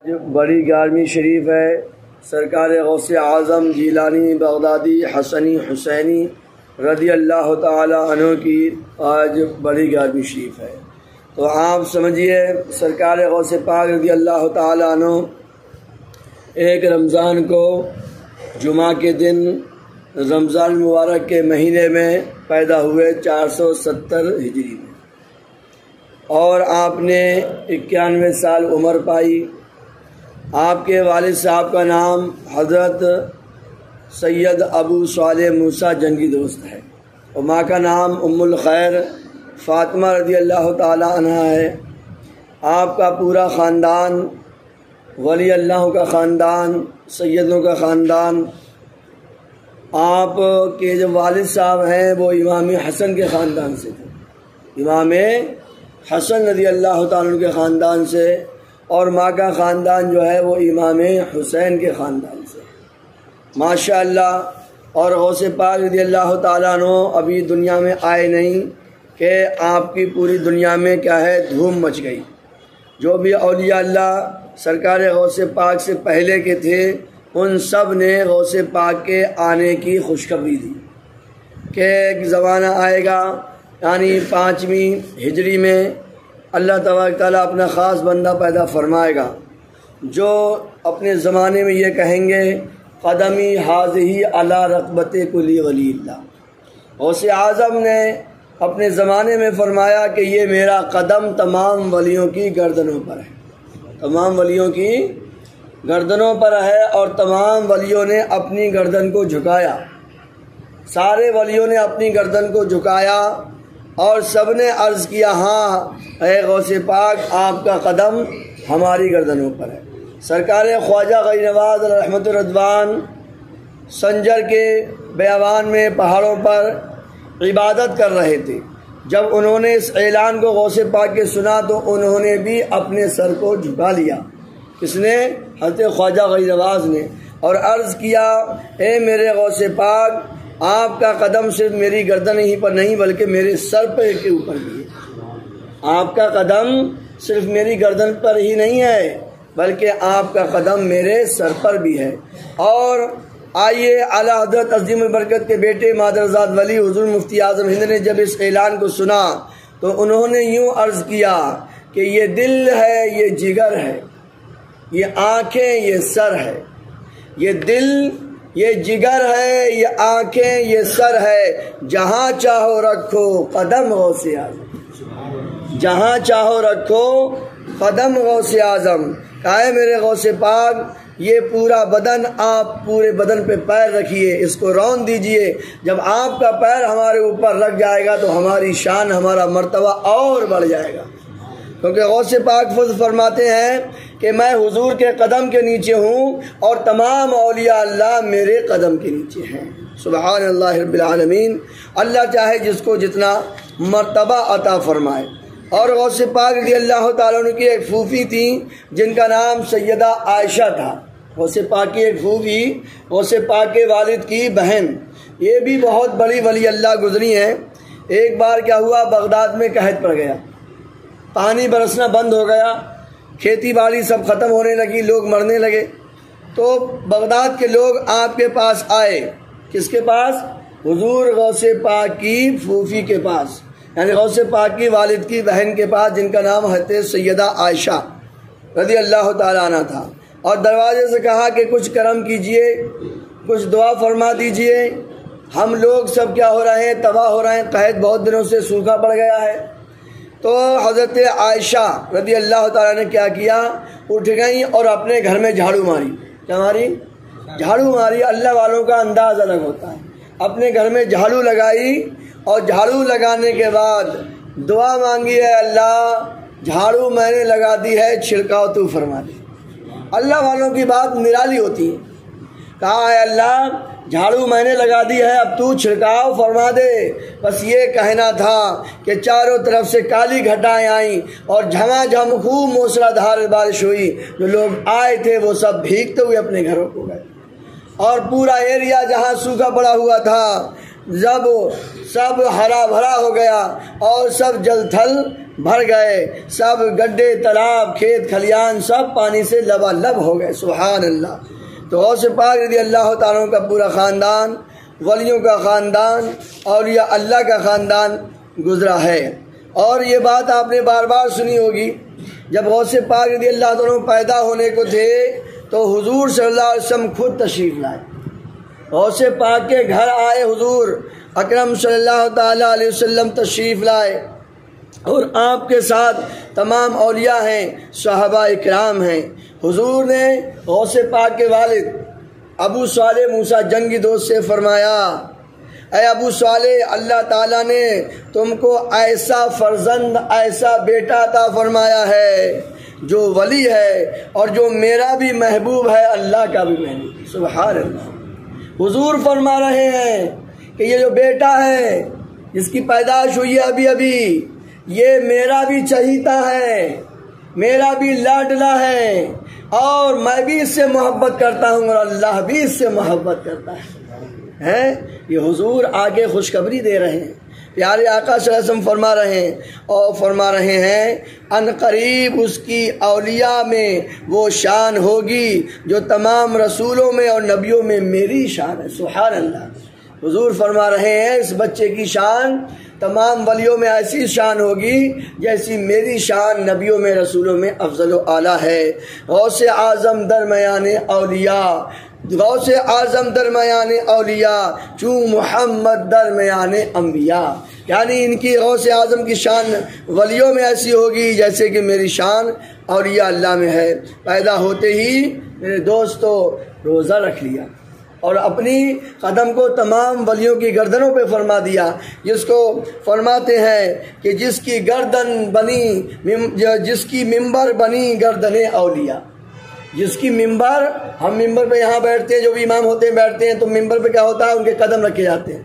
بڑی 11ویں شریف ہے۔ سرکار غوث اعظم جیلانی بغدادی حسنی حسینی رضی اللہ تعالی عنہ کی آج بڑی 11ویں شریف ہے۔ تو آپ سمجھیے سرکار غوث پاک رضی اللہ تعالی عنہ ایک رمضان کو جمعہ کے دن رمضان مبارک کے مہینے میں پیدا ہوئے 470 ہجری میں، اور آپ نے 91 سال عمر پائی۔ آپ کے والد صاحب کا نام حضرت سید ابو صالح موسیٰ جنگی دوست ہے، اور ماں کا نام ام الخیر فاطمہ رضی اللہ تعالی عنہ ہے۔ آپ کا پورا خاندان ولی اللہ کا خاندان، سیدوں کا خاندان۔ آپ کے جو والد صاحب ہیں وہ امام حسن کے خاندان سے تھے، امام حسن رضی اللہ تعالیٰ کے خاندان سے، اور ماں کا خاندان جو ہے وہ امام حسین کے خاندان سے، ماشاءاللہ۔ اور غوث پاک رضی اللہ تعالیٰ عنہ ابھی دنیا میں آئے نہیں کہ آپ کی پوری دنیا میں کیا ہے دھوم مچ گئی۔ جو بھی اولیاء اللہ سرکار غوث پاک سے پہلے کے تھے ان سب نے غوث پاک کے آنے کی خوشخبری دی کہ ایک زمانہ آئے گا، یعنی 5ویں ہجری میں اللہ تبارک تعالیٰ اپنا خاص بندہ پیدا فرمائے گا جو اپنے زمانے میں یہ کہیں گے قدمی حاضی علی رقبت کلی ولی اللہ۔ غوث اعظم نے اپنے زمانے میں فرمایا کہ یہ میرا قدم تمام ولیوں کی گردنوں پر ہے، تمام ولیوں کی گردنوں پر ہے، اور تمام ولیوں نے اپنی گردن کو جھکایا، سارے ولیوں نے اپنی گردن کو جھکایا، اور سب نے عرض کیا ہاں اے غوث پاک آپ کا قدم ہماری گردنوں پر ہے۔ سرکار خواجہ غنی نواز رحمت الرضوان سنجر کے بیابان میں پہاڑوں پر عبادت کر رہے تھے۔ جب انہوں نے اس اعلان کو غوث پاک کے سنا تو انہوں نے بھی اپنے سر کو جھکا لیا۔ کس نے؟ حضرت خواجہ غنی نواز نے، اور عرض کیا اے میرے غوث پاک آپ کا قدم صرف میری گردن ہی پر نہیں بلکہ میرے سر پہ کے اوپر بھی ہے۔ آپ کا قدم صرف میری گردن پر ہی نہیں ہے بلکہ آپ کا قدم میرے سر پر بھی ہے۔ اور آئیے اعلیٰ حضرت عظیم البرکت کے بیٹے مادرزاد ولی حضور مفتی اعظم ہند نے جب اس اعلان کو سنا تو انہوں نے یوں عرض کیا کہ یہ دل ہے، یہ جگر ہے، یہ آنکھیں، یہ سر ہے، یہ دل، یہ جگر ہے، یہ آنکھیں، یہ سر ہے، جہاں چاہو رکھو قدم غوث اعظم، جہاں چاہو رکھو قدم غوث اعظم۔ کہا ہے میرے غوث پاک یہ پورا بدن، آپ پورے بدن پہ پیر رکھیے، اس کو رون دیجئے، جب آپ کا پیر ہمارے اوپر لگ جائے گا تو ہماری شان، ہمارا مرتبہ اور بڑھ جائے گا، کیونکہ غوث پاک خود فرماتے ہیں کہ میں حضور کے قدم کے نیچے ہوں اور تمام اولیاء اللہ میرے قدم کے نیچے ہیں۔ سبحان اللہ رب العالمین۔ اللہ چاہے جس کو جتنا مرتبہ عطا فرمائے۔ اور غوث پاک رضی اللہ تعالیٰ عنہ کی ایک پھوپھی تھی جن کا نام سیدہ عائشہ تھا۔ غوث پاک کی ایک پھوپھی، غوث پاک کے والد کی بہن، یہ بھی بہت بڑی ولی اللہ گزری ہیں۔ ایک بار کیا ہوا، بغداد میں قحط پڑ گیا، پانی برسنا بند ہو گیا، کھیتی باڑی سب ختم ہونے لگی، لوگ مرنے لگے۔ تو بغداد کے لوگ آپ کے پاس آئے، کس کے پاس؟ حضور غوث پاک کی پھوپھی کے پاس، یعنی غوث پاک کی والد کی بہن کے پاس، جن کا نام حضرت سیدہ عائشہ رضی اللہ تعالیٰ عنہ تھا، اور دروازے سے کہا کہ کچھ کرم کیجئے، کچھ دعا فرما دیجئے، ہم لوگ سب کیا ہو رہے ہیں، تباہ ہو رہے ہیں، قحط بہت دنوں سے سوکھا پڑ گیا ہے۔ تو حضرت عائشہ رضی اللہ تعالیٰ نے کیا کیا، اٹھ گئیں اور اپنے گھر میں جھاڑو ماری۔ کیا ماری؟ جھاڑو ماری۔ اللہ والوں کا انداز الگ ہوتا ہے۔ اپنے گھر میں جھاڑو لگائی، اور جھاڑو لگانے کے بعد دعا مانگی ہے اللہ جھاڑو میں نے لگا دی ہے، چھڑکاؤ تو فرما دے۔ اللہ والوں کی بات نرالی ہوتی ہے۔ کہا ہے اللہ جھاڑو میں نے لگا دی ہے، اب تو چھڑکاؤ فرما دے۔ بس یہ کہنا تھا کہ چاروں طرف سے کالی گھٹائیں آئیں اور جھما جھم خوب موسلا دھار بارش ہوئی۔ جو لوگ آئے تھے وہ سب بھیگتے ہوئے اپنے گھروں کو گئے، اور پورا ایریا جہاں سوکھا پڑا ہوا تھا جب سب ہرا بھرا ہو گیا اور سب جل تھل بھر گئے، سب گڈھے تالاب کھیت کھلیان سب پانی سے لبالب ہو گئے، سبحان اللہ۔ تو غوث پاک رضی اللہ تعالیٰ کا پورا خاندان، ولیوں کا خاندان، اولیاء اللہ کا خاندان گزرا ہے۔ اور یہ بات آپ نے بار بار سنی ہوگی، جب غوث پاک رضی اللہ تعالیٰ پیدا ہونے کو تھے تو حضور صلی اللہ علیہ وسلم خود تشریف لائے، غوث پاک کے گھر آئے، حضور اکرم صلی اللہ تعالیٰ علیہ وسلم تشریف لائے، اور آپ کے ساتھ تمام اولیاء ہیں، صحابہ اکرام ہیں۔ حضور نے غوث پاک کے والد ابو صالح موسیٰ جنگی دوست سے فرمایا، اے ابو صالح، اللہ تعالیٰ نے تم کو ایسا فرزند، ایسا بیٹا عطا فرمایا ہے جو ولی ہے اور جو میرا بھی محبوب ہے، اللہ کا بھی محبوب، سبحان اللہ۔ حضور فرما رہے ہیں کہ یہ جو بیٹا ہے جس کی پیدائش ہوئی ہے ابھی ابھی، یہ میرا بھی چہیتا ہے، میرا بھی لاڈلا ہے، اور میں بھی اس سے محبت کرتا ہوں اور اللہ بھی اس سے محبت کرتا ہے۔ یہ حضور آگے خوشخبری دے رہے ہیں، پیارے آقا صلی اللہ علیہ وسلم فرما رہے ہیں، اور فرما رہے ہیں ان قریب اس کی اولیاء میں وہ شان ہوگی جو تمام رسولوں میں اور نبیوں میں میری شان ہے، سبحان اللہ۔ حضور فرما رہے ہیں اس بچے کی شان تمام ولیوں میں ایسی شان ہوگی جیسی میری شان نبیوں میں رسولوں میں افضل و اعلیٰ ہے۔ غوث اعظم درمیان اولیاء، غوث اعظم درمیان اولیاء، چون محمد درمیان انبیاء، یعنی ان کی غوث اعظم کی شان ولیوں میں ایسی ہوگی جیسے کہ میری شان اولیاء اللہ میں ہے۔ پیدا ہوتے ہی میرے دوستو روزہ رکھ لیا اور اپنی قدم کو تمام ولیوں کی گردنوں پہ فرما دیا، جس کو فرماتے ہیں کہ جس کی گردن بنی، جس کی ممبر بنی گردن اولیاء، جس کی ممبر، ہم ممبر پہ یہاں بیٹھتے ہیں، جو بھی امام ہوتے ہیں بیٹھتے ہیں، تو ممبر پہ کیا ہوتا ہے، ان کے قدم رکھے جاتے ہیں،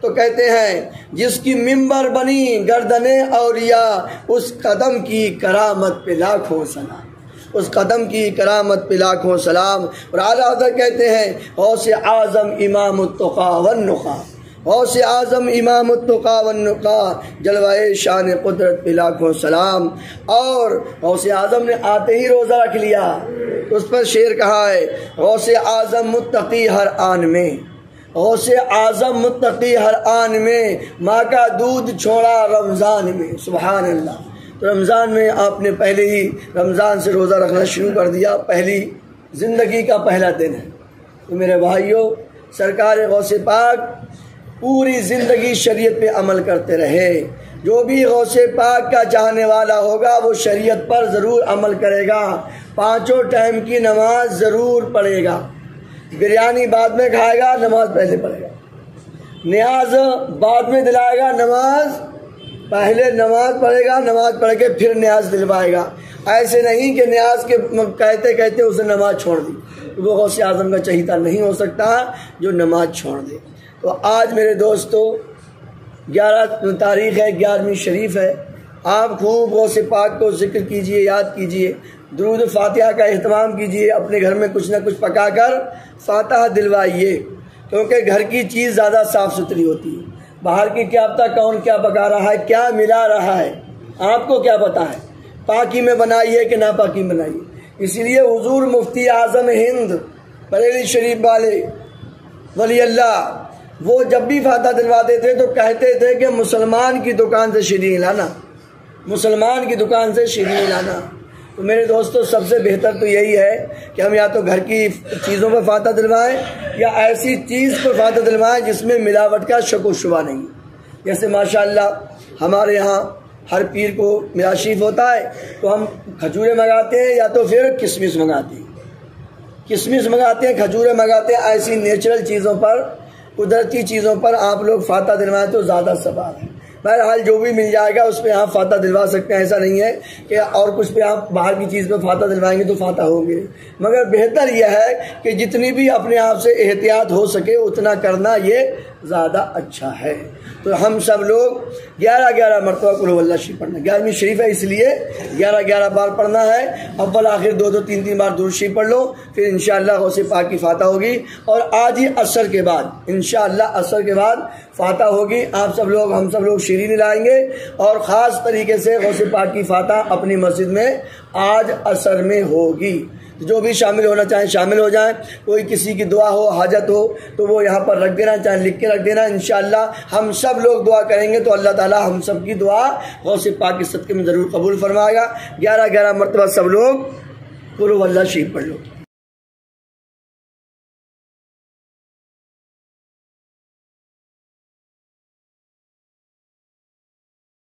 تو کہتے ہیں جس کی ممبر بنی گردن اولیاء، اس قدم کی کرامت پہ لاکھوں سلام، اس قدم کی کرامت پہ لاکھوں سلام۔ اور اعلیٰ حضرت کہتے ہیں غوث اعظم امام التقیٰ والنقیٰ، غوث اعظم امام التقیٰ والنقیٰ، جلوہ شان قدرت پہ لاکھوں سلام۔ اور غوث اعظم نے آتے ہی روزہ رکھ لیا، اس پر شعر کہا ہے غوث اعظم متقی ہر آن میں، غوث اعظم متقی ہر آن میں، ماں کا دودھ چھوڑا رمضان میں، سبحان اللہ۔ تو رمضان میں آپ نے پہلے ہی رمضان سے روزہ رکھنا شروع کر دیا، پہلی زندگی کا پہلا دن ہے۔ تو میرے بھائیوں، سرکار غوث پاک پوری زندگی شریعت پہ عمل کرتے رہے۔ جو بھی غوث پاک کا چاہنے والا ہوگا وہ شریعت پر ضرور عمل کرے گا، پانچوں ٹائم کی نماز ضرور پڑھے گا، بریانی بعد میں کھائے گا، نماز پہلے پڑھے گا، نیاز بعد میں دلائے گا، نماز پہلے نماز پڑھے گا، نماز پڑھ کے پھر نیاز دلوائے گا۔ ایسے نہیں کہ نیاز کے کہتے کہتے اسے نماز چھوڑ دی، وہ غوث اعظم کا چہیتا نہیں ہو سکتا جو نماز چھوڑ دے۔ تو آج میرے دوستو 11 تاریخ ہے، 11ویں شریف ہے، آپ خوب غوث پاک کو ذکر کیجئے، یاد کیجئے، درود فاتحہ کا اہتمام کیجئے، اپنے گھر میں کچھ نہ کچھ پکا کر فاتحہ دلوائیے، کیونکہ گھر کی چیز زیادہ صاف ستھری ہوتی ہے، باہر کی کیا پتہ کون کیا پکا رہا ہے، کیا ملا رہا ہے، آپ کو کیا پتہ ہے، پاکی میں بنائیے کہ ناپاکی میں بنائیے۔ اسی لیے حضور مفتی اعظم ہند بریلی شریف والے ولی اللہ، وہ جب بھی فاتحہ دلواتے تھے تو کہتے تھے کہ مسلمان کی دکان سے شیرینی لانا، مسلمان کی دکان سے شیرینی لانا۔ تو میرے دوستو سب سے بہتر تو یہی ہے کہ ہم یا تو گھر کی چیزوں پر فاتحہ دلوائیں یا ایسی چیز پر فاتحہ دلوائیں جس میں ملاوٹ کا شک و شبہ نہیں۔ جیسے ماشاءاللہ ہمارے یہاں ہر پیر کو میرا شریف ہوتا ہے تو ہم کھجوریں منگاتے ہیں یا تو پھر کشمش منگاتے ہیں، کشمش منگاتے ہیں، کھجوریں منگاتے ہیں۔ ایسی نیچرل چیزوں پر، قدرتی چیزوں پر آپ لوگ فاتحہ دلوائیں تو زیادہ ثواب ہے۔ بہرحال جو بھی مل جائے گا اس پہ آپ فاتحہ دلوا سکتے ہیں، ایسا نہیں ہے کہ اور کچھ پہ آپ باہر کی چیز پہ فاتحہ دلوائیں گے تو فاتحہ ہوں گے، مگر بہتر یہ ہے کہ جتنی بھی اپنے آپ سے احتیاط ہو سکے اتنا کرنا یہ زیادہ اچھا ہے۔ تو ہم سب لوگ 11 مرتبہ قل اللہ شریف پڑھنا. 11ویں شریف ہے اس لیے 11 بار پڑھنا ہے. اول آخر 2 3 بار درود شریف پڑھ لو. پھر انشاءاللہ غوث پاک کی فاتح ہوگی. اور آج ہی عصر کے بعد انشاءاللہ عصر کے بعد فاتح ہوگی. آپ سب لوگ ہم سب لوگ شیرینی لائیں گے اور خاص طریقے سے غوث پاک کی فاتح اپنی مسجد میں آج عصر میں ہوگی. جو بھی شامل ہونا چاہیں شامل ہو جائیں. کوئی کسی کی دعا ہو حاجت ہو تو وہ یہاں پر رکھ دینا, چاہیں لکھ کے رکھ دینا. انشاءاللہ ہم سب لوگ دعا کریں گے تو اللہ تعالی ہم سب کی دعا غوث پاک کے صدقے میں ضرور قبول فرمائے گا. 11 مرتبہ سب لوگ قل اللہ شریف پڑھ لو.